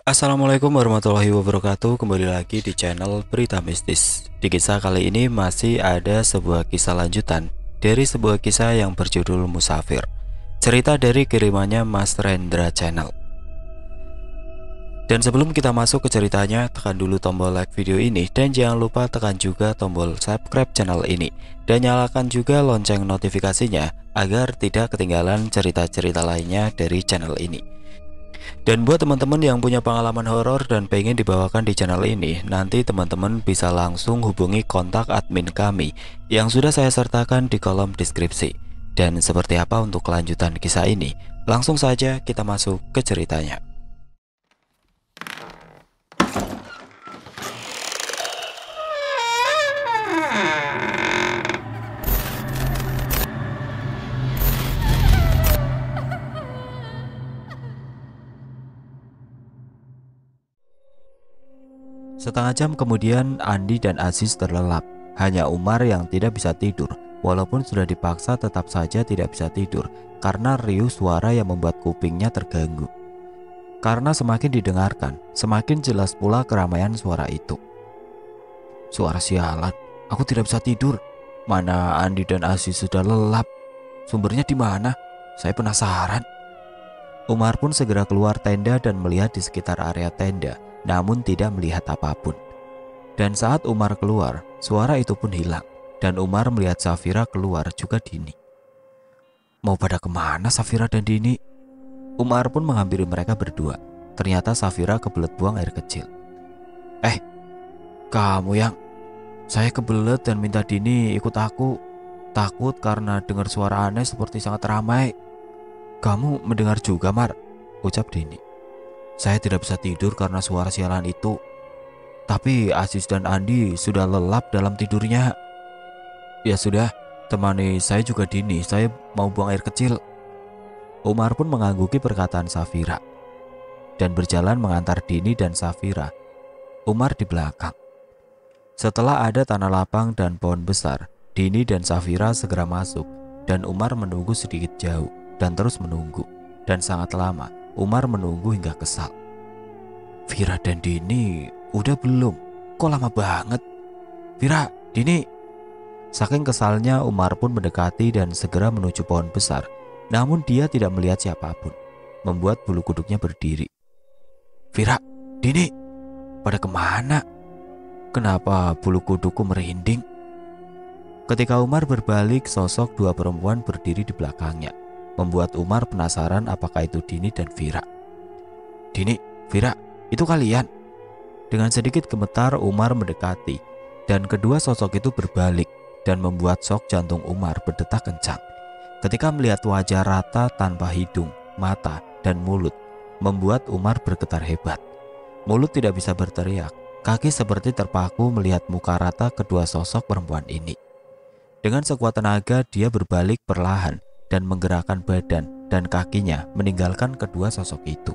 Assalamualaikum warahmatullahi wabarakatuh. Kembali lagi di channel Berita Mistis. Di kisah kali ini masih ada sebuah kisah lanjutan dari sebuah kisah yang berjudul Musafir. Cerita dari kirimannya Mas Rendra Channel. Dan sebelum kita masuk ke ceritanya, tekan dulu tombol like video ini dan jangan lupa tekan juga tombol subscribe channel ini dan nyalakan juga lonceng notifikasinya agar tidak ketinggalan cerita-cerita lainnya dari channel ini. Dan buat teman-teman yang punya pengalaman horor dan pengen dibawakan di channel ini, nanti teman-teman bisa langsung hubungi kontak admin kami yang sudah saya sertakan di kolom deskripsi. Dan seperti apa untuk kelanjutan kisah ini? Langsung saja kita masuk ke ceritanya. Setengah jam kemudian Andi dan Aziz terlelap. Hanya Umar yang tidak bisa tidur. Walaupun sudah dipaksa tetap saja tidak bisa tidur karena riuh suara yang membuat kupingnya terganggu. Karena semakin didengarkan, semakin jelas pula keramaian suara itu. Suara sialan, aku tidak bisa tidur. Mana Andi dan Aziz sudah lelap? Sumbernya di mana? Saya penasaran. Umar pun segera keluar tenda dan melihat di sekitar area tenda, namun tidak melihat apapun. Dan saat Umar keluar, suara itu pun hilang, dan Umar melihat Safira keluar juga Dini. Mau pada kemana Safira dan Dini? Umar pun menghampiri mereka berdua. Ternyata Safira kebelet buang air kecil. Kamu yang... Saya kebelet dan minta Dini ikut aku. Takut karena dengar suara aneh seperti sangat ramai. Kamu mendengar juga, Mar? Ucap Dini. Saya tidak bisa tidur karena suara sialan itu. Tapi Aziz dan Andi sudah lelap dalam tidurnya. Ya sudah, temani saya juga Dini. Saya mau buang air kecil. Umar pun mengangguki perkataan Safira dan berjalan mengantar Dini dan Safira. Umar di belakang. Setelah ada tanah lapang dan pohon besar, Dini dan Safira segera masuk dan Umar menunggu sedikit jauh dan terus menunggu. Dan sangat lama Umar menunggu hingga kesal. Vira dan Dini udah belum? Kok lama banget? Vira, Dini. Saking kesalnya Umar pun mendekati dan segera menuju pohon besar. Namun dia tidak melihat siapapun, membuat bulu kuduknya berdiri. Vira, Dini, pada kemana? Kenapa bulu kudukku merinding? Ketika Umar berbalik, sosok dua perempuan berdiri di belakangnya, membuat Umar penasaran apakah itu Dini dan Vira. Dini, Vira, itu kalian? Dengan sedikit gemetar Umar mendekati, dan kedua sosok itu berbalik dan membuat shock jantung Umar berdetak kencang. Ketika melihat wajah rata tanpa hidung, mata, dan mulut, membuat Umar bergetar hebat. Mulut tidak bisa berteriak, kaki seperti terpaku melihat muka rata kedua sosok perempuan ini. Dengan sekuat tenaga dia berbalik perlahan dan menggerakkan badan dan kakinya meninggalkan kedua sosok itu.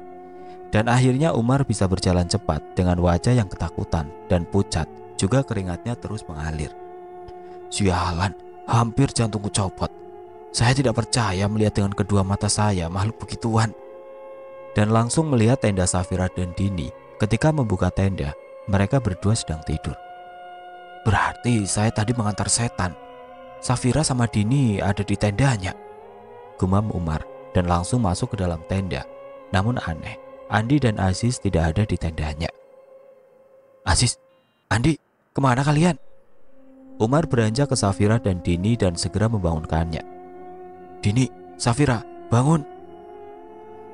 Dan akhirnya Umar bisa berjalan cepat dengan wajah yang ketakutan dan pucat, juga keringatnya terus mengalir. Sialan, hampir jantungku copot. Saya tidak percaya melihat dengan kedua mata saya makhluk begituan. Dan langsung melihat tenda Safira dan Dini. Ketika membuka tenda, mereka berdua sedang tidur. Berarti saya tadi mengantar setan. Safira sama Dini ada di tendanya, gumam Umar dan langsung masuk ke dalam tenda. Namun aneh, Andi dan Aziz tidak ada di tendanya. Aziz, Andi, kemana kalian? Umar beranjak ke Safira dan Dini dan segera membangunkannya. Dini, Safira, bangun.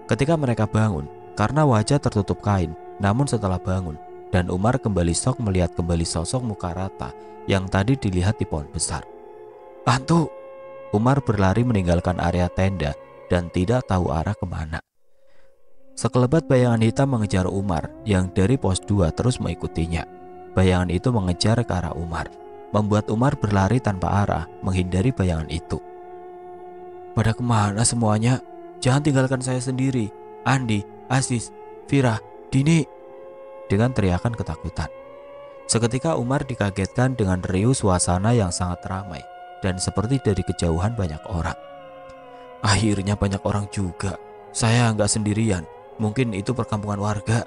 Ketika mereka bangun, karena wajah tertutup kain, namun setelah bangun, dan Umar kembali shock melihat kembali sosok muka rata yang tadi dilihat di pohon besar. Hantu! Umar berlari meninggalkan area tenda dan tidak tahu arah kemana. Sekelebat bayangan hitam mengejar Umar yang dari pos 2 terus mengikutinya. Bayangan itu mengejar ke arah Umar, membuat Umar berlari tanpa arah menghindari bayangan itu. Pada kemana semuanya? Jangan tinggalkan saya sendiri. Andi, Aziz, Vira, Dini. Dengan teriakan ketakutan. Seketika Umar dikagetkan dengan riuh suasana yang sangat ramai dan seperti dari kejauhan banyak orang. Akhirnya banyak orang juga. Saya nggak sendirian. Mungkin itu perkampungan warga.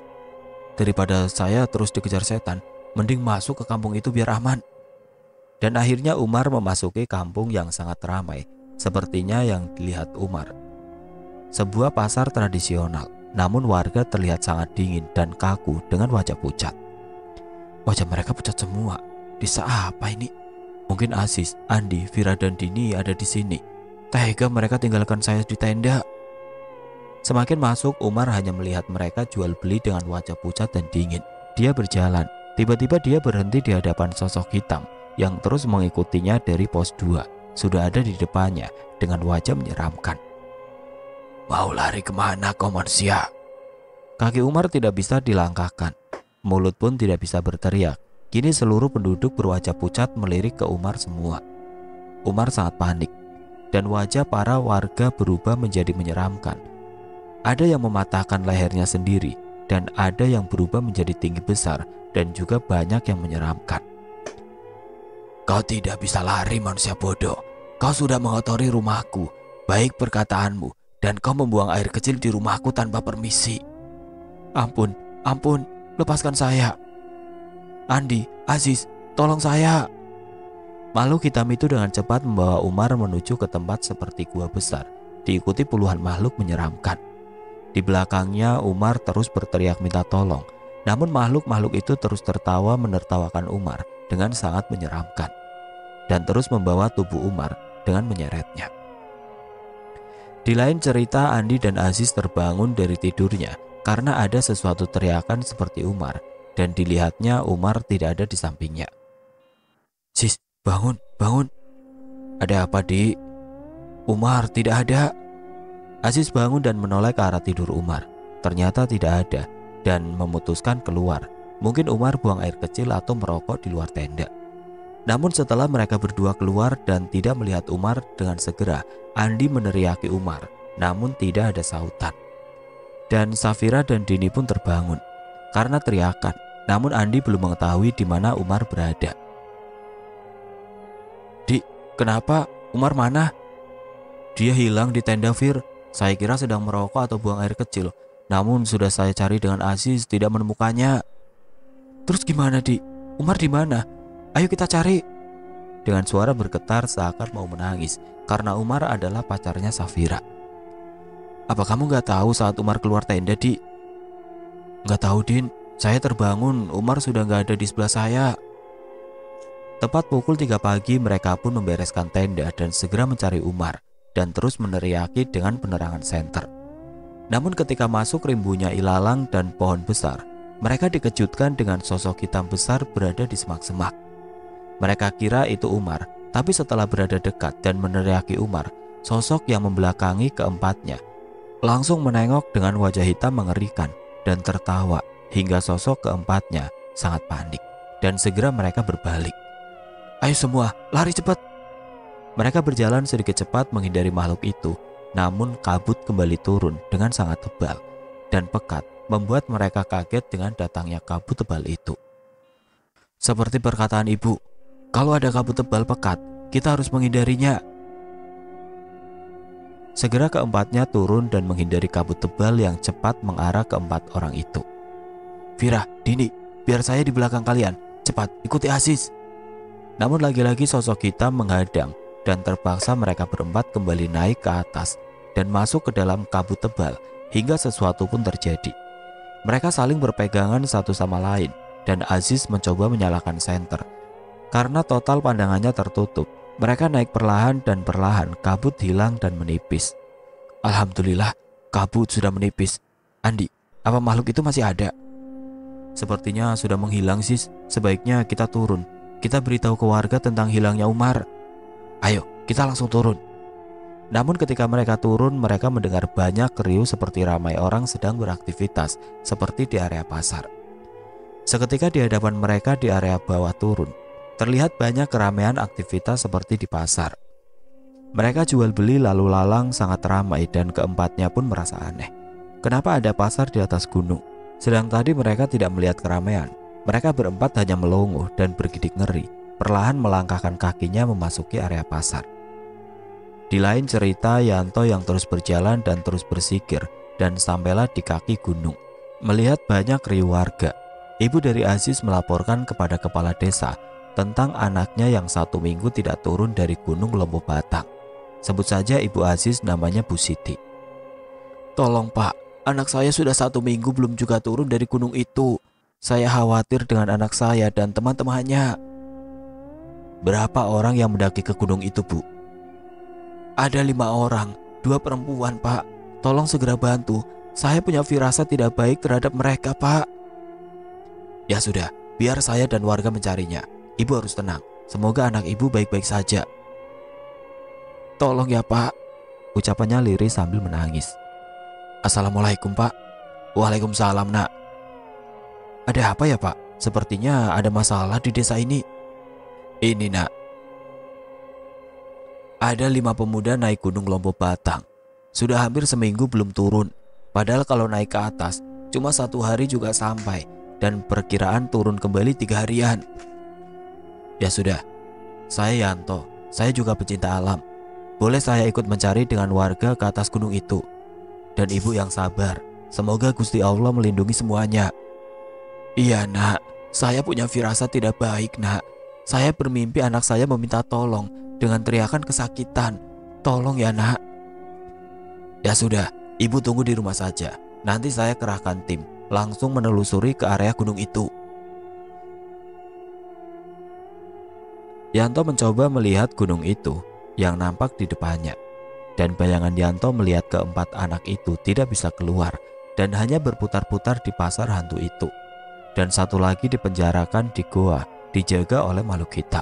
Daripada saya terus dikejar setan, mending masuk ke kampung itu biar aman. Dan akhirnya Umar memasuki kampung yang sangat ramai, sepertinya yang dilihat Umar. Sebuah pasar tradisional, namun warga terlihat sangat dingin dan kaku dengan wajah pucat. Wajah mereka pucat semua. Desa apa ini? Mungkin Aziz, Andi, Vira dan Dini ada di sini. Tega mereka tinggalkan saya di tenda. Semakin masuk, Umar hanya melihat mereka jual beli dengan wajah pucat dan dingin. Dia berjalan. Tiba-tiba dia berhenti di hadapan sosok hitam yang terus mengikutinya dari pos 2. Sudah ada di depannya dengan wajah menyeramkan. Mau lari kemana kau manusia? Kaki Umar tidak bisa dilangkahkan. Mulut pun tidak bisa berteriak. Kini seluruh penduduk berwajah pucat melirik ke Umar semua. Umar sangat panik. Dan wajah para warga berubah menjadi menyeramkan. Ada yang mematahkan lehernya sendiri, dan ada yang berubah menjadi tinggi besar, dan juga banyak yang menyeramkan. Kau tidak bisa lari manusia bodoh. Kau sudah mengotori rumahku, baik perkataanmu, dan kau membuang air kecil di rumahku tanpa permisi. Ampun, ampun, lepaskan saya. Andi, Aziz, tolong saya. Makhluk hitam itu dengan cepat membawa Umar menuju ke tempat seperti gua besar, diikuti puluhan makhluk menyeramkan. Di belakangnya Umar terus berteriak minta tolong, namun makhluk-makhluk itu terus tertawa menertawakan Umar dengan sangat menyeramkan, dan terus membawa tubuh Umar dengan menyeretnya. Di lain cerita, Andi dan Aziz terbangun dari tidurnya karena ada sesuatu teriakan seperti Umar, dan dilihatnya Umar tidak ada di sampingnya. Sis, bangun, bangun. Ada apa, Di? Umar tidak ada. Aziz bangun dan menoleh ke arah tidur Umar. Ternyata tidak ada dan memutuskan keluar. Mungkin Umar buang air kecil atau merokok di luar tenda. Namun setelah mereka berdua keluar dan tidak melihat Umar, dengan segera Andi meneriaki Umar, namun tidak ada sautan. Dan Safira dan Dini pun terbangun karena teriakan. Namun Andi belum mengetahui di mana Umar berada. Di, kenapa? Umar mana? Dia hilang di tenda, Fir. Saya kira sedang merokok atau buang air kecil. Namun sudah saya cari dengan Aziz, tidak menemukannya. Terus gimana, Di? Umar di mana? Ayo kita cari. Dengan suara bergetar seakan mau menangis, karena Umar adalah pacarnya Safira. Apa kamu gak tahu saat Umar keluar tenda, Di? Gak tahu, Din. Saya terbangun, Umar sudah gak ada di sebelah saya. Tepat pukul 3 pagi mereka pun membereskan tenda dan segera mencari Umar, dan terus meneriaki dengan penerangan senter. Namun ketika masuk rimbunya ilalang dan pohon besar, mereka dikejutkan dengan sosok hitam besar berada di semak-semak. Mereka kira itu Umar, tapi setelah berada dekat dan meneriaki Umar, sosok yang membelakangi keempatnya langsung menengok dengan wajah hitam mengerikan dan tertawa, hingga sosok keempatnya sangat panik dan segera mereka berbalik. Ayo semua, lari cepat. Mereka berjalan sedikit cepat menghindari makhluk itu, namun kabut kembali turun dengan sangat tebal dan pekat, membuat mereka kaget dengan datangnya kabut tebal itu. Seperti perkataan ibu, kalau ada kabut tebal pekat, kita harus menghindarinya. Segera keempatnya turun dan menghindari kabut tebal yang cepat mengarah keempat orang itu. Vira, Dini, biar saya di belakang kalian. Cepat, ikuti Aziz. Namun lagi-lagi sosok hitam menghadang, dan terpaksa mereka berempat kembali naik ke atas dan masuk ke dalam kabut tebal hingga sesuatu pun terjadi. Mereka saling berpegangan satu sama lain dan Aziz mencoba menyalakan senter. Karena total pandangannya tertutup, mereka naik perlahan dan perlahan kabut hilang dan menipis. Alhamdulillah, kabut sudah menipis. Andi, apa makhluk itu masih ada? Sepertinya sudah menghilang, Sis. Sebaiknya kita turun. Kita beritahu ke warga tentang hilangnya Umar. Ayo, kita langsung turun. Namun ketika mereka turun, mereka mendengar banyak riuh seperti ramai orang sedang beraktivitas, seperti di area pasar. Seketika di hadapan mereka di area bawah turun, terlihat banyak keramaian aktivitas seperti di pasar. Mereka jual beli lalu lalang sangat ramai dan keempatnya pun merasa aneh. Kenapa ada pasar di atas gunung? Sedang tadi mereka tidak melihat keramaian. Mereka berempat hanya melongo dan bergidik ngeri, perlahan melangkahkan kakinya memasuki area pasar. Di lain cerita, Yanto yang terus berjalan dan terus bersikir dan sampailah di kaki gunung. Melihat banyak riuh warga, ibu dari Aziz melaporkan kepada kepala desa tentang anaknya yang 1 minggu tidak turun dari Gunung Lombo Batang. Sebut saja ibu Aziz namanya Bu Siti. Tolong pak, anak saya sudah 1 minggu belum juga turun dari gunung itu. Saya khawatir dengan anak saya dan teman-temannya. Berapa orang yang mendaki ke gunung itu, Bu? Ada 5 orang, 2 perempuan, Pak. Tolong segera bantu. Saya punya firasat tidak baik terhadap mereka, Pak. Ya sudah, biar saya dan warga mencarinya. Ibu harus tenang. Semoga anak ibu baik-baik saja. Tolong ya, Pak. Ucapannya lirih sambil menangis. Assalamualaikum, Pak. Waalaikumsalam, Nak. Ada apa ya, Pak? Sepertinya ada masalah di desa ini. Ini, Nak. Ada 5 pemuda naik Gunung Lombo Batang. Sudah hampir seminggu belum turun. Padahal kalau naik ke atas, cuma 1 hari juga sampai. Dan perkiraan turun kembali 3 harian. Ya sudah, saya Yanto. Saya juga pecinta alam. Boleh saya ikut mencari dengan warga ke atas gunung itu. Dan ibu yang sabar. Semoga Gusti Allah melindungi semuanya. Iya, Nak. Saya punya firasat tidak baik, Nak. Saya bermimpi anak saya meminta tolong dengan teriakan kesakitan. Tolong ya, Nak. Ya sudah, ibu tunggu di rumah saja. Nanti saya kerahkan tim langsung menelusuri ke area gunung itu. Yanto mencoba melihat gunung itu yang nampak di depannya. Dan bayangan Yanto melihat keempat anak itu tidak bisa keluar dan hanya berputar-putar di pasar hantu itu. Dan satu lagi dipenjarakan di goa, dijaga oleh makhluk hitam.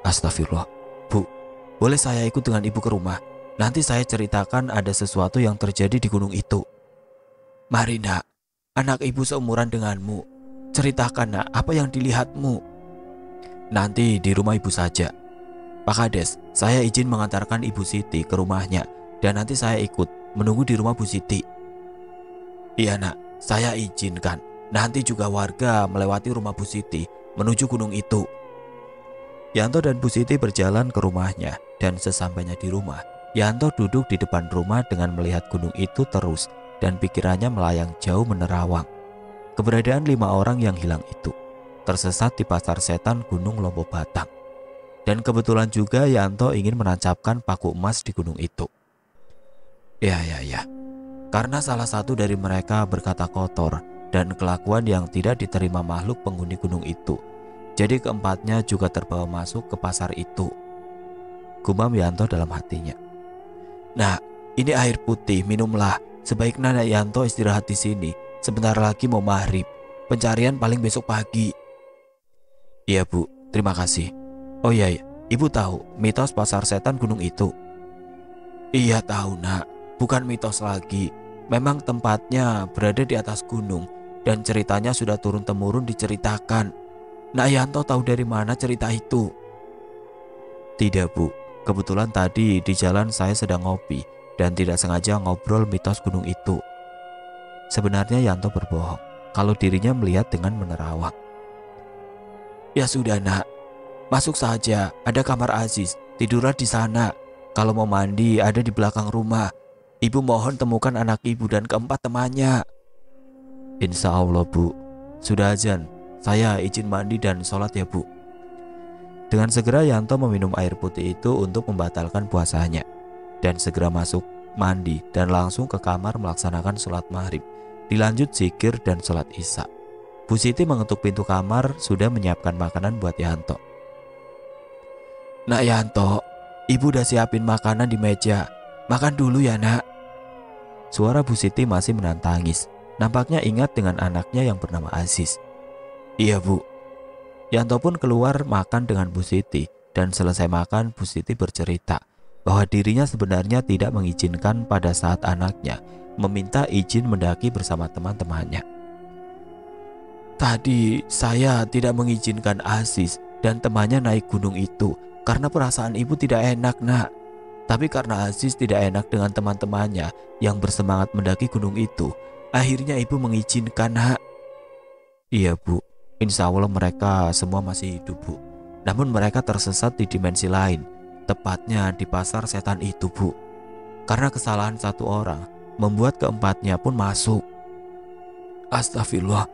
Astagfirullah, Bu, boleh saya ikut dengan ibu ke rumah? Nanti saya ceritakan ada sesuatu yang terjadi di gunung itu. Mari, Nak. Anak ibu seumuran denganmu. Ceritakan, Nak, apa yang dilihatmu. Nanti di rumah ibu saja. Pak Kades, saya izin mengantarkan Ibu Siti ke rumahnya. Dan nanti saya ikut menunggu di rumah Bu Siti. Iya, Nak, saya izinkan. Nanti juga warga melewati rumah Bu Siti menuju gunung itu. Yanto dan Bu Siti berjalan ke rumahnya. Dan sesampainya di rumah, Yanto duduk di depan rumah dengan melihat gunung itu terus. Dan pikirannya melayang jauh menerawang keberadaan 5 orang yang hilang itu, tersesat di pasar setan Gunung Lombo Batang. Dan kebetulan juga Yanto ingin menancapkan paku emas di gunung itu. Ya. Karena salah satu dari mereka berkata kotor dan kelakuan yang tidak diterima makhluk penghuni gunung itu. Jadi keempatnya juga terbawa masuk ke pasar itu. Gumam Yanto dalam hatinya. Nah, ini air putih, minumlah. Sebaiknya Nak Yanto istirahat di sini. Sebentar lagi mau maghrib. Pencarian paling besok pagi. Iya, Bu, terima kasih. Oh iya, Ibu tahu mitos pasar setan gunung itu? Iya tahu, Nak. Bukan mitos lagi. Memang tempatnya berada di atas gunung. Dan ceritanya sudah turun-temurun diceritakan. Nak Yanto tahu dari mana cerita itu? Tidak, Bu. Kebetulan tadi di jalan saya sedang ngopi dan tidak sengaja ngobrol mitos gunung itu. Sebenarnya Yanto berbohong kalau dirinya melihat dengan menerawang. Ya sudah, Nak. Masuk saja, ada kamar Aziz. Tidurlah di sana. Kalau mau mandi ada di belakang rumah. Ibu mohon temukan anak ibu dan keempat temannya. Insya Allah, Bu. Sudah azan. Saya izin mandi dan sholat ya, Bu. Dengan segera Yanto meminum air putih itu untuk membatalkan puasanya. Dan segera masuk mandi dan langsung ke kamar melaksanakan sholat maghrib. Dilanjut zikir dan sholat isya. Bu Siti mengetuk pintu kamar sudah menyiapkan makanan buat Yanto. Nak Yanto, Ibu udah siapin makanan di meja. Makan dulu ya, Nak. Suara Bu Siti masih menahan tangis. Nampaknya ingat dengan anaknya yang bernama Aziz. Iya, Bu. Yanto pun keluar makan dengan Bu Siti. Dan selesai makan, Bu Siti bercerita bahwa dirinya sebenarnya tidak mengizinkan pada saat anaknya meminta izin mendaki bersama teman-temannya. Tadi saya tidak mengizinkan Aziz dan temannya naik gunung itu karena perasaan ibu tidak enak, Nak. Tapi karena Aziz tidak enak dengan teman-temannya yang bersemangat mendaki gunung itu, akhirnya ibu mengizinkan, Nak. Iya, Bu. Insya Allah mereka semua masih hidup, Bu. Namun mereka tersesat di dimensi lain, tepatnya di pasar setan itu, Bu. Karena kesalahan satu orang membuat keempatnya pun masuk. Astagfirullah,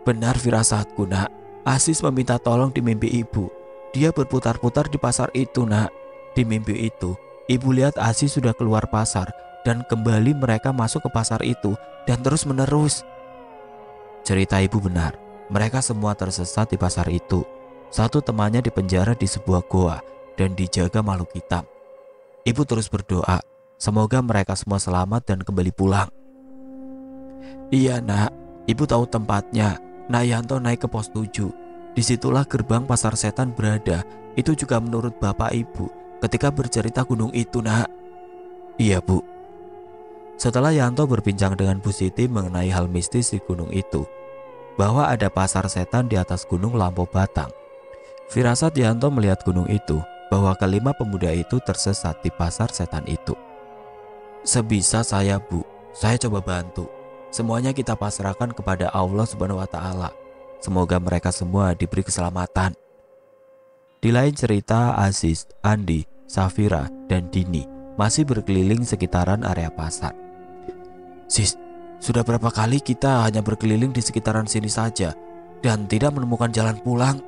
benar firasatku nak. Aziz meminta tolong di mimpi ibu. Dia berputar-putar di pasar itu nak. Di mimpi itu, ibu lihat Aziz sudah keluar pasar dan kembali mereka masuk ke pasar itu dan terus menerus. Cerita ibu benar, mereka semua tersesat di pasar itu. Satu temannya dipenjara di sebuah goa dan dijaga makhluk hitam. Ibu terus berdoa, semoga mereka semua selamat dan kembali pulang. Iya nak, ibu tahu tempatnya. Nak Yanto naik ke pos 7. Disitulah gerbang pasar setan berada. Itu juga menurut bapak ibu ketika bercerita gunung itu nak. Iya bu. Setelah Yanto berbincang dengan Bu Siti mengenai hal mistis di gunung itu, bahwa ada pasar setan di atas gunung Lampau Batang, firasat Yanto melihat gunung itu, bahwa kelima pemuda itu tersesat di pasar setan itu. Sebisa saya bu, saya coba bantu. Semuanya kita pasrahkan kepada Allah Subhanahu wa Ta'ala. Semoga mereka semua diberi keselamatan. Di lain cerita, Aziz, Andi, Safira, dan Dini masih berkeliling sekitaran area pasar. Sis, sudah berapa kali kita hanya berkeliling di sekitaran sini saja dan tidak menemukan jalan pulang?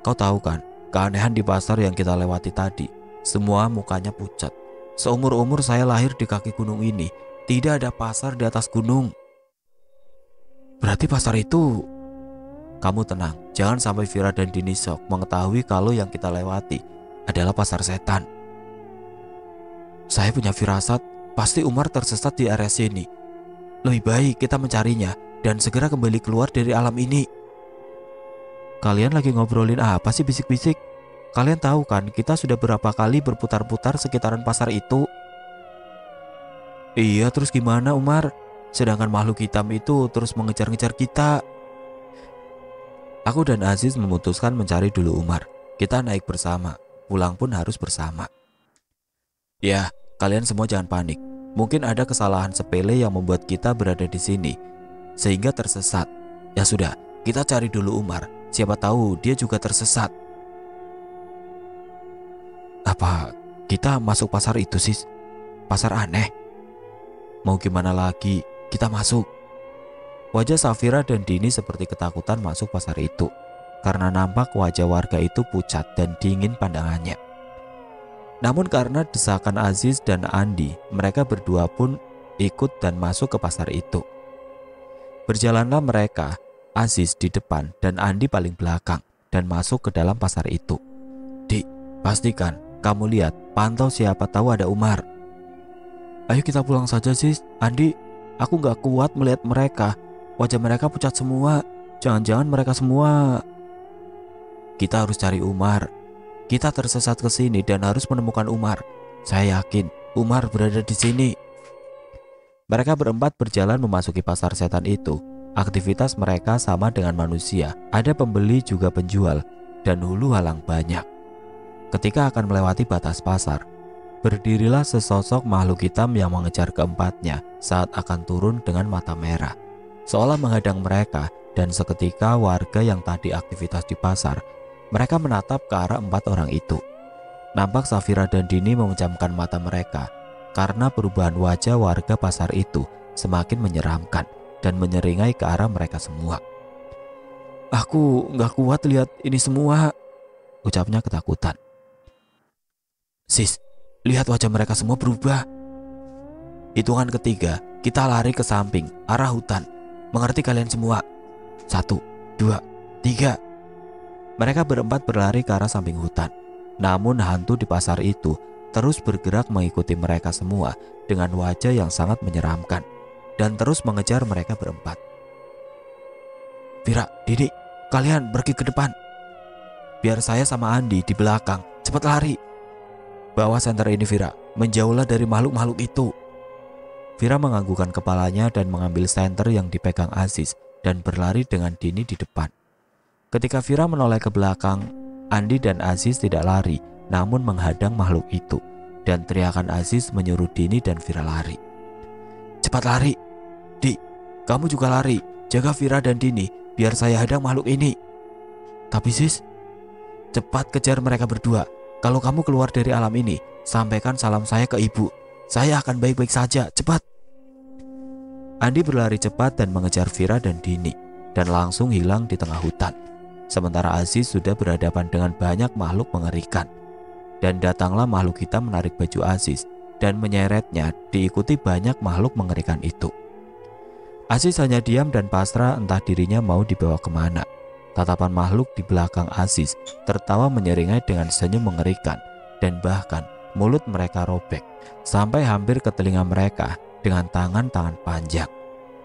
Kau tahu kan, keanehan di pasar yang kita lewati tadi, semua mukanya pucat. Seumur-umur saya lahir di kaki gunung ini, tidak ada pasar di atas gunung. Berarti pasar itu... Kamu tenang, jangan sampai Vira dan Dini shock mengetahui kalau yang kita lewati adalah pasar setan. Saya punya firasat, pasti Umar tersesat di area sini. Lebih baik kita mencarinya dan segera kembali keluar dari alam ini. Kalian lagi ngobrolin apa sih bisik-bisik? Kalian tahu kan kita sudah berapa kali berputar-putar sekitaran pasar itu? Iya, terus gimana Umar? Sedangkan makhluk hitam itu terus mengejar-ngejar kita. Aku dan Aziz memutuskan mencari dulu Umar. Kita naik bersama, pulang pun harus bersama. Ya, kalian semua jangan panik. Mungkin ada kesalahan sepele yang membuat kita berada di sini, sehingga tersesat. Ya sudah, kita cari dulu Umar. Siapa tahu dia juga tersesat. Apa kita masuk pasar itu sis? Pasar aneh? Mau gimana lagi, kita masuk. Wajah Safira dan Dini seperti ketakutan masuk pasar itu, karena nampak wajah warga itu pucat dan dingin pandangannya. Namun karena desakan Aziz dan Andi, mereka berdua pun ikut dan masuk ke pasar itu. Berjalanlah mereka, Aziz di depan dan Andi paling belakang, dan masuk ke dalam pasar itu. Dik, pastikan kamu lihat, pantau siapa tahu ada Umar. Ayo kita pulang saja sis. Andi, aku gak kuat melihat mereka. Wajah mereka pucat semua. Jangan-jangan mereka semua. Kita harus cari Umar. Kita tersesat ke sini dan harus menemukan Umar. Saya yakin Umar berada di sini. Mereka berempat berjalan memasuki pasar setan itu. Aktivitas mereka sama dengan manusia. Ada pembeli juga penjual dan hulu halang banyak. Ketika akan melewati batas pasar, berdirilah sesosok makhluk hitam yang mengejar keempatnya saat akan turun dengan mata merah, seolah menghadang mereka. Dan seketika warga yang tadi aktivitas di pasar, mereka menatap ke arah empat orang itu. Nampak Safira dan Dini memejamkan mata mereka karena perubahan wajah warga pasar itu semakin menyeramkan dan menyeringai ke arah mereka semua. Aku gak kuat lihat ini semua, ucapnya ketakutan. Sis, lihat wajah mereka semua berubah. Hitungan ketiga, kita lari ke samping, arah hutan. Mengerti kalian semua? 1, 2, 3. Mereka berempat berlari ke arah samping hutan. Namun hantu di pasar itu terus bergerak mengikuti mereka semua dengan wajah yang sangat menyeramkan dan terus mengejar mereka berempat. Vira, Didi, kalian pergi ke depan. Biar saya sama Andi di belakang. Cepat lari. Bawa senter ini Vira, menjauhlah dari makhluk-makhluk itu. Vira menganggukkan kepalanya dan mengambil senter yang dipegang Aziz dan berlari dengan Dini di depan. Ketika Vira menoleh ke belakang, Andi dan Aziz tidak lari, namun menghadang makhluk itu. Dan teriakan Aziz menyuruh Dini dan Vira lari. Cepat lari. Di, kamu juga lari. Jaga Vira dan Dini, biar saya hadang makhluk ini. Tapi sis, cepat kejar mereka berdua. Kalau kamu keluar dari alam ini, sampaikan salam saya ke ibu. Saya akan baik-baik saja, cepat. Andi berlari cepat dan mengejar Vira dan Dini dan langsung hilang di tengah hutan. Sementara Aziz sudah berhadapan dengan banyak makhluk mengerikan. Dan datanglah makhluk hitam menarik baju Aziz dan menyeretnya, diikuti banyak makhluk mengerikan itu. Aziz hanya diam dan pasrah, entah dirinya mau dibawa kemana. Tatapan makhluk di belakang Aziz tertawa menyeringai dengan senyum mengerikan, dan bahkan mulut mereka robek sampai hampir ke telinga mereka dengan tangan-tangan panjang.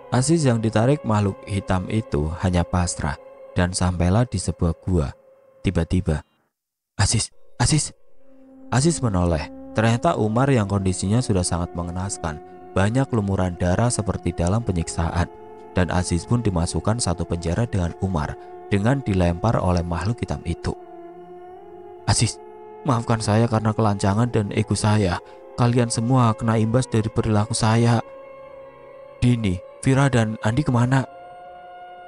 Aziz yang ditarik makhluk hitam itu hanya pasrah dan sampailah di sebuah gua. Tiba-tiba, Aziz. Aziz menoleh. Ternyata Umar yang kondisinya sudah sangat mengenaskan, banyak lumuran darah seperti dalam penyiksaan, dan Aziz pun dimasukkan satu penjara dengan Umar dengan dilempar oleh makhluk hitam itu. Aziz, maafkan saya karena kelancangan dan ego saya. Kalian semua kena imbas dari perilaku saya. Dini, Vira dan Andi kemana?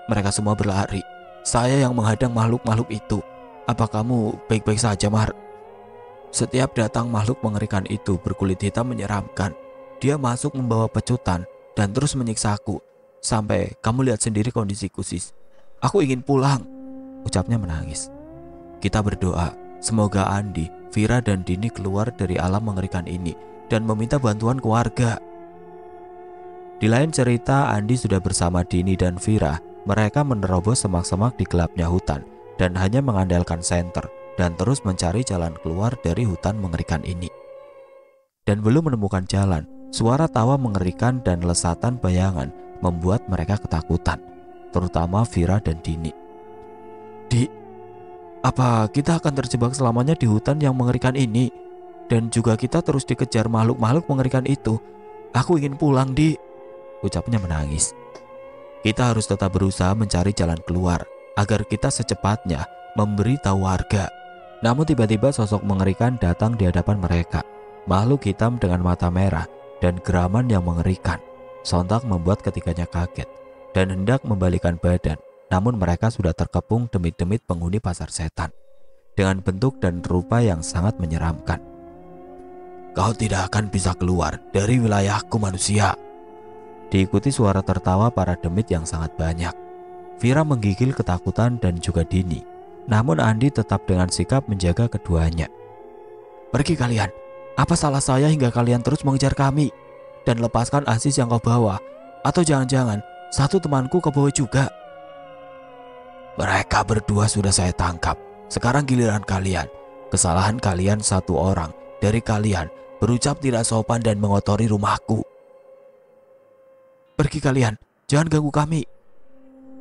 Mereka semua berlari. Saya yang menghadang makhluk-makhluk itu. Apa kamu baik-baik saja, Mar? Setiap datang makhluk mengerikan itu berkulit hitam menyeramkan. Dia masuk membawa pecutan dan terus menyiksaku. Sampai kamu lihat sendiri kondisiku, sis. Aku ingin pulang, ucapnya menangis. Kita berdoa, semoga Andi, Vira dan Dini keluar dari alam mengerikan ini dan meminta bantuan keluarga. Di lain cerita, Andi sudah bersama Dini dan Vira. Mereka menerobos semak-semak di gelapnya hutan dan hanya mengandalkan senter dan terus mencari jalan keluar dari hutan mengerikan ini. Dan belum menemukan jalan, suara tawa mengerikan dan lesatan bayangan membuat mereka ketakutan, terutama Vira dan Dini. Di, apa kita akan terjebak selamanya di hutan yang mengerikan ini? Dan juga kita terus dikejar makhluk-makhluk mengerikan itu. Aku ingin pulang, Di, ucapnya menangis. Kita harus tetap berusaha mencari jalan keluar agar kita secepatnya memberi tahu warga. Namun tiba-tiba sosok mengerikan datang di hadapan mereka. Makhluk hitam dengan mata merah dan geraman yang mengerikan sontak membuat ketiganya kaget dan hendak membalikan badan. Namun mereka sudah terkepung demit-demit penghuni pasar setan dengan bentuk dan rupa yang sangat menyeramkan. Kau tidak akan bisa keluar dari wilayahku, manusia. Diikuti suara tertawa para demit yang sangat banyak. Vira menggigil ketakutan dan juga Dini. Namun Andi tetap dengan sikap menjaga keduanya. Pergi kalian. Apa salah saya hingga kalian terus mengejar kami? Dan lepaskan Aziz yang kau bawa. Atau jangan-jangan satu temanku kau bawa juga? Mereka berdua sudah saya tangkap. Sekarang giliran kalian. Kesalahan kalian satu orang dari kalian berucap tidak sopan dan mengotori rumahku. Pergi kalian. Jangan ganggu kami.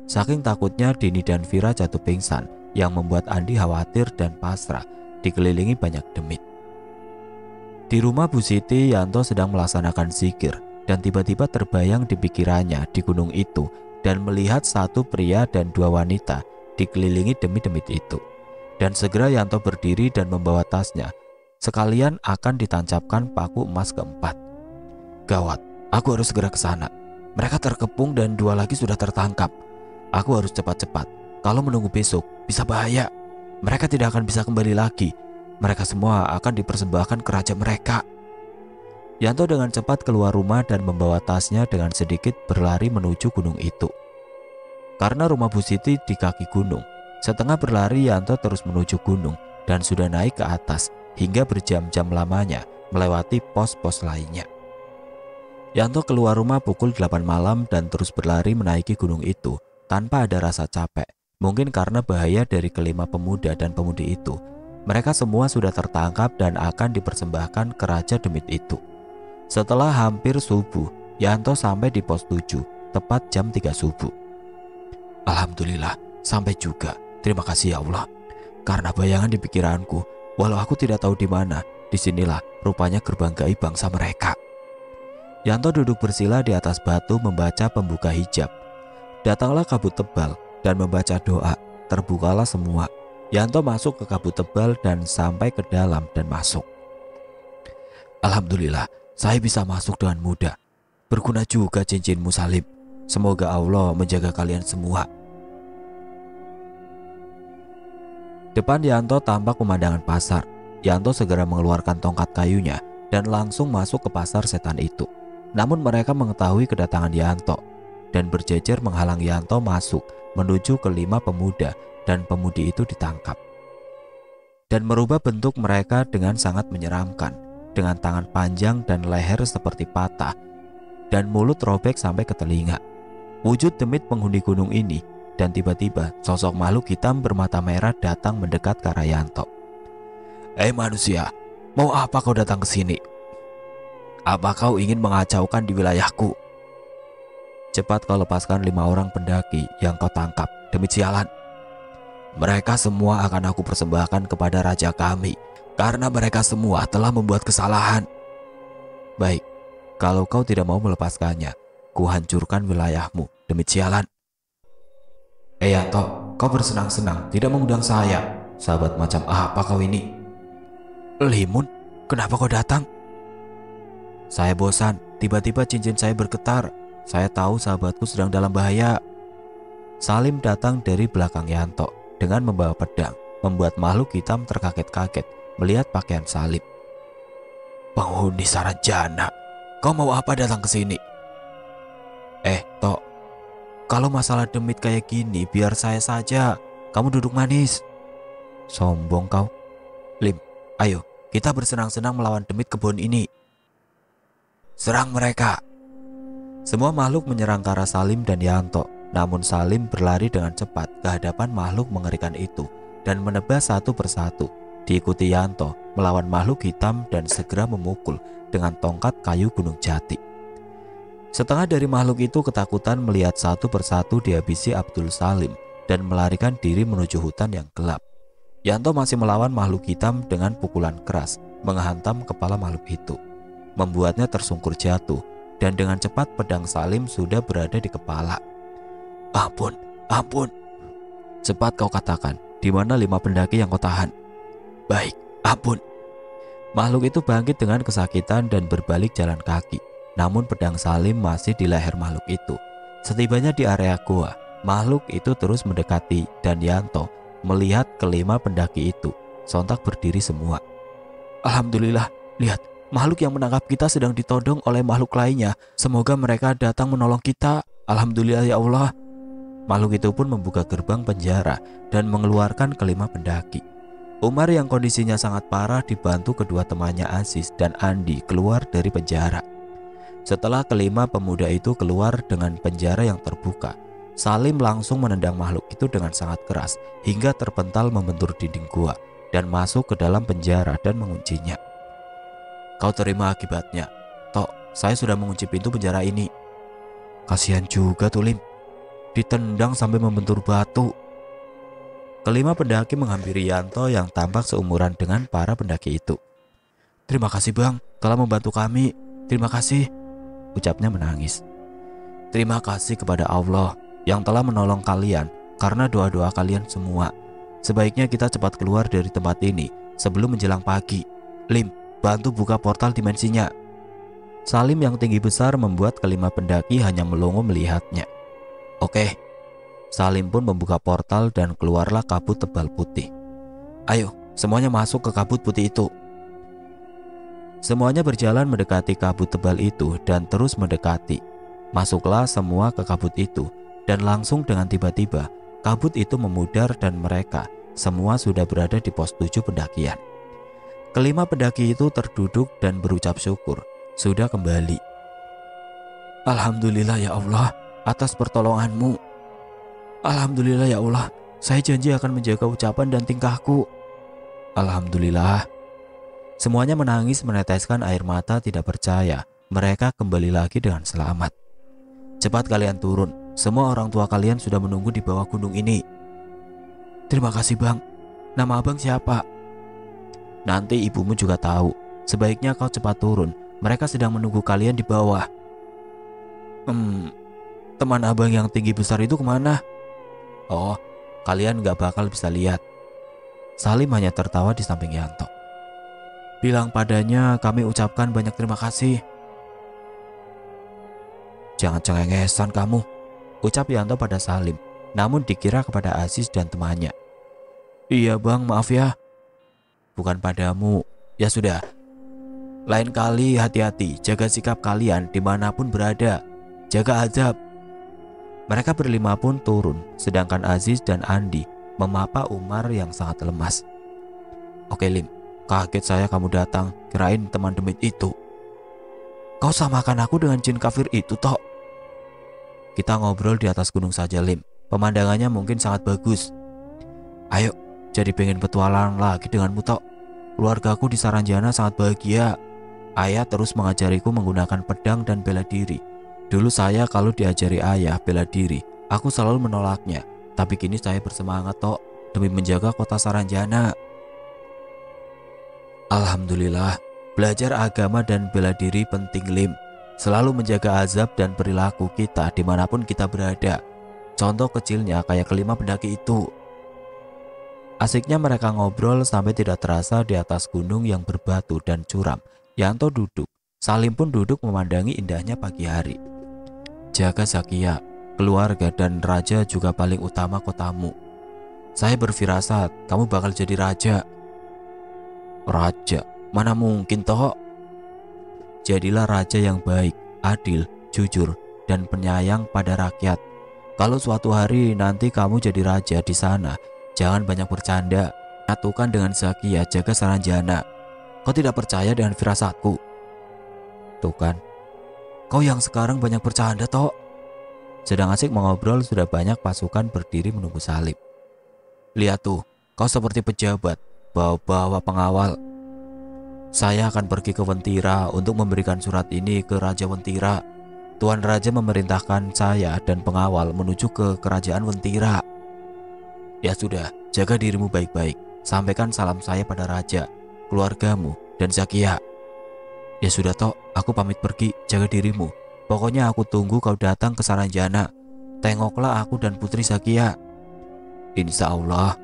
Saking takutnya Dini dan Vira jatuh pingsan, yang membuat Andi khawatir dan pasrah dikelilingi banyak demit. Di rumah Bu Siti, Yanto sedang melaksanakan zikir dan tiba-tiba terbayang di pikirannya di gunung itu dan melihat satu pria dan dua wanita dikelilingi demit-demit itu. Dan segera Yanto berdiri dan membawa tasnya. Sekalian akan ditancapkan paku emas keempat. Gawat, aku harus segera ke sana. Mereka terkepung dan dua lagi sudah tertangkap. Aku harus cepat-cepat. Kalau menunggu besok, bisa bahaya. Mereka tidak akan bisa kembali lagi. Mereka semua akan dipersembahkan ke raja mereka. Yanto dengan cepat keluar rumah dan membawa tasnya dengan sedikit berlari menuju gunung itu. Karena rumah Bu Siti di kaki gunung, setengah berlari Yanto terus menuju gunung dan sudah naik ke atas hingga berjam-jam lamanya melewati pos-pos lainnya. Yanto keluar rumah pukul 8 malam dan terus berlari menaiki gunung itu tanpa ada rasa capek. Mungkin karena bahaya dari kelima pemuda dan pemudi itu. Mereka semua sudah tertangkap dan akan dipersembahkan ke raja demit itu. Setelah hampir subuh, Yanto sampai di pos 7, tepat jam 3 subuh. Alhamdulillah, sampai juga. Terima kasih ya Allah. Karena bayangan di pikiranku, walau aku tidak tahu di mana, disinilah rupanya gerbang gaib bangsa mereka. Yanto duduk bersila di atas batu membaca pembuka hijab. Datanglah kabut tebal dan membaca doa, terbukalah semua. Yanto masuk ke kabut tebal dan sampai ke dalam dan masuk. Alhamdulillah, saya bisa masuk dengan mudah. Berguna juga cincinmu, Salim. Semoga Allah menjaga kalian semua. Depan Yanto tampak pemandangan pasar. Yanto segera mengeluarkan tongkat kayunya dan langsung masuk ke pasar setan itu. Namun mereka mengetahui kedatangan Yanto dan berjejer menghalang Yanto masuk menuju ke 5 pemuda, dan pemudi itu ditangkap dan merubah bentuk mereka dengan sangat menyeramkan, dengan tangan panjang dan leher seperti patah dan mulut robek sampai ke telinga. Wujud demit penghuni gunung ini, dan tiba-tiba sosok makhluk hitam bermata merah datang mendekat ke arah Yanto. "Hei manusia, mau apa kau datang ke sini? Apa kau ingin mengacaukan di wilayahku? Cepat kau lepaskan 5 orang pendaki yang kau tangkap, demi sialan. Mereka semua akan aku persembahkan kepada raja kami, karena mereka semua telah membuat kesalahan." "Baik, kalau kau tidak mau melepaskannya, ku hancurkan wilayahmu, demi sialan." Yanto, kau bersenang-senang tidak mengundang saya. Sahabat macam apa kau ini?" "Limun, kenapa kau datang?" "Saya bosan, tiba-tiba cincin saya bergetar. Saya tahu sahabatku sedang dalam bahaya." Salim datang dari belakang Yanto dengan membawa pedang, membuat makhluk hitam terkaget-kaget melihat pakaian Salim. "Penghuni Saranjana, kau mau apa datang ke sini?" Tok, kalau masalah demit kayak gini biar saya saja. Kamu duduk manis." "Sombong kau." "Lim, ayo kita bersenang-senang melawan demit kebun ini. Serang mereka." Semua makhluk menyerang ke arah Salim dan Yanto. Namun Salim berlari dengan cepat ke hadapan makhluk mengerikan itu dan menebas satu persatu. Diikuti Yanto melawan makhluk hitam dan segera memukul dengan tongkat kayu gunung jati. Setengah dari makhluk itu ketakutan melihat satu persatu dihabisi Abdul Salim dan melarikan diri menuju hutan yang gelap. Yanto masih melawan makhluk hitam dengan pukulan keras, menghantam kepala makhluk itu, membuatnya tersungkur jatuh, dan dengan cepat pedang Salim sudah berada di kepala. "Ampun, ampun. Cepat kau katakan, di mana 5 pendaki yang kau tahan?" "Baik, ampun." Makhluk itu bangkit dengan kesakitan dan berbalik jalan kaki. Namun pedang Salim masih di leher makhluk itu. Setibanya di area gua, makhluk itu terus mendekati dan Yanto melihat ke-5 pendaki itu sontak berdiri semua. "Alhamdulillah, lihat, makhluk yang menangkap kita sedang ditodong oleh makhluk lainnya. Semoga mereka datang menolong kita. Alhamdulillah ya Allah." Makhluk itu pun membuka gerbang penjara dan mengeluarkan ke-5 pendaki. Umar yang kondisinya sangat parah dibantu kedua temannya Aziz dan Andi keluar dari penjara. Setelah ke-5 pemuda itu keluar dengan penjara yang terbuka, Salim langsung menendang makhluk itu dengan sangat keras hingga terpental membentur dinding gua dan masuk ke dalam penjara dan menguncinya. "Kau terima akibatnya. Tok, saya sudah mengunci pintu penjara ini." "Kasihan juga tuh Lim, ditendang sampai membentur batu." Ke-5 pendaki menghampiri Yanto yang tampak seumuran dengan para pendaki itu. "Terima kasih Bang, telah membantu kami. Terima kasih," ucapnya menangis. "Terima kasih kepada Allah yang telah menolong kalian karena doa-doa kalian semua. Sebaiknya kita cepat keluar dari tempat ini sebelum menjelang pagi. Lim, bantu buka portal dimensinya." Salim yang tinggi besar membuat ke-5 pendaki hanya melongo melihatnya. "Oke." Salim pun membuka portal dan keluarlah kabut tebal putih. "Ayo, semuanya masuk ke kabut putih itu." Semuanya berjalan mendekati kabut tebal itu dan terus mendekati. Masuklah semua ke kabut itu dan langsung dengan tiba-tiba kabut itu memudar dan mereka semua sudah berada di pos 7 pendakian. Ke-5 pendaki itu terduduk dan berucap syukur sudah kembali. "Alhamdulillah ya Allah atas pertolonganmu. Alhamdulillah ya Allah, saya janji akan menjaga ucapan dan tingkahku." "Alhamdulillah." Semuanya menangis meneteskan air mata tidak percaya mereka kembali lagi dengan selamat. "Cepat kalian turun, semua orang tua kalian sudah menunggu di bawah gunung ini." "Terima kasih Bang. Nama Abang siapa?" "Nanti ibumu juga tahu. Sebaiknya kau cepat turun, mereka sedang menunggu kalian di bawah." Teman abang yang tinggi besar itu kemana?" "Oh, kalian gak bakal bisa lihat." Salim hanya tertawa di samping Yanto. "Bilang padanya kami ucapkan banyak terima kasih." "Jangan cengengesan kamu," ucap Yanto pada Salim, namun dikira kepada Aziz dan temannya. "Iya Bang, maaf ya." "Bukan padamu. Ya sudah, Lain kali hati-hati, jaga sikap kalian dimanapun berada. Jaga adab. Mereka berlima pun turun, sedangkan Aziz dan Andi memapa Umar yang sangat lemas. Oke Lim, kaget saya kamu datang, kirain teman demit itu. Kau samakan aku dengan jin kafir itu toh. Kita ngobrol di atas gunung saja Lim, pemandangannya mungkin sangat bagus. Ayo, jadi pengen petualang lagi denganmu toh. Keluargaku di Saranjana sangat bahagia. Ayah terus mengajariku menggunakan pedang dan bela diri. Dulu saya kalau diajari ayah bela diri, aku selalu menolaknya. Tapi kini saya bersemangat toh demi menjaga kota Saranjana. Alhamdulillah, belajar agama dan bela diri penting Lim. Selalu menjaga azab dan perilaku kita dimanapun kita berada. Contoh kecilnya kayak kelima pendaki itu. Asiknya mereka ngobrol sampai tidak terasa di atas gunung yang berbatu dan curam. Yanto duduk, Salim pun duduk memandangi indahnya pagi hari. Jaga Zakia, keluarga dan raja juga paling utama kotamu. Saya berfirasat kamu bakal jadi raja. Raja? Mana mungkin toh? Jadilah raja yang baik, adil, jujur, dan penyayang pada rakyat. Kalau suatu hari nanti kamu jadi raja di sana, jangan banyak bercanda. Nyatukan dengan Zakia, jaga Saranjana. Kau tidak percaya dengan firasatku? Tuh kan, kau yang sekarang banyak bercanda toh. Sedang asik mengobrol, sudah banyak pasukan berdiri menunggu Salim. Lihat tuh, kau seperti pejabat, bawa-bawa pengawal. Saya akan pergi ke Wentira untuk memberikan surat ini ke Raja Wentira. Tuan Raja memerintahkan saya dan pengawal menuju ke kerajaan Wentira. Ya sudah, jaga dirimu baik-baik. Sampaikan salam saya pada Raja, keluargamu, dan Zakia. Ya sudah toh, aku pamit pergi, jaga dirimu. Pokoknya aku tunggu kau datang ke Saranjana. Tengoklah aku dan Putri Zakia. Insya Allah.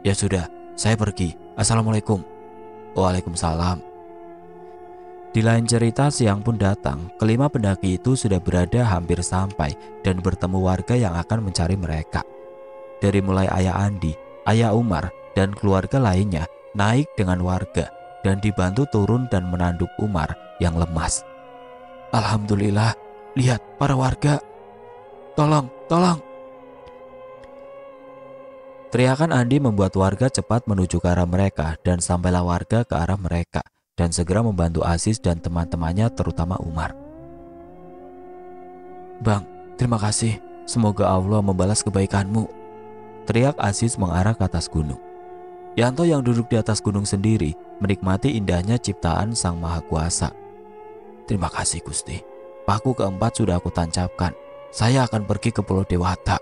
Ya sudah, saya pergi. Assalamualaikum. Waalaikumsalam. Di lain cerita, siang pun datang. Kelima pendaki itu sudah berada hampir sampai dan bertemu warga yang akan mencari mereka. Dari mulai ayah Andi, ayah Umar, dan keluarga lainnya naik dengan warga dan dibantu turun dan menanduk Umar yang lemas. Alhamdulillah, lihat para warga. Tolong, tolong. Teriakan Andi membuat warga cepat menuju ke arah mereka dan sampailah warga ke arah mereka dan segera membantu Aziz dan teman-temannya terutama Umar. Bang, terima kasih. Semoga Allah membalas kebaikanmu. Teriak Aziz mengarah ke atas gunung. Yanto yang duduk di atas gunung sendiri menikmati indahnya ciptaan Sang Maha Kuasa. Terima kasih Gusti. Paku keempat sudah aku tancapkan. Saya akan pergi ke Pulau Dewata.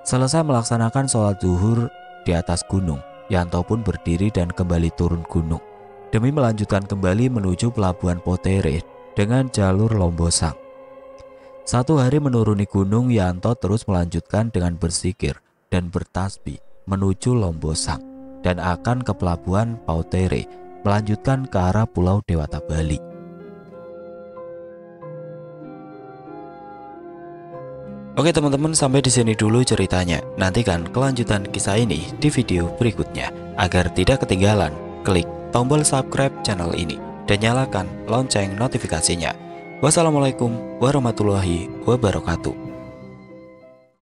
Selesai melaksanakan sholat zuhur di atas gunung, Yanto pun berdiri dan kembali turun gunung demi melanjutkan kembali menuju pelabuhan Potere dengan jalur Lombosang. Satu hari menuruni gunung, Yanto terus melanjutkan dengan berzikir dan bertasbih menuju Lombosang dan akan ke pelabuhan Potere melanjutkan ke arah Pulau Dewata Bali. Oke teman-teman, sampai di sini dulu ceritanya. Nantikan kelanjutan kisah ini di video berikutnya. Agar tidak ketinggalan, klik tombol subscribe channel ini dan nyalakan lonceng notifikasinya. Wassalamualaikum warahmatullahi wabarakatuh.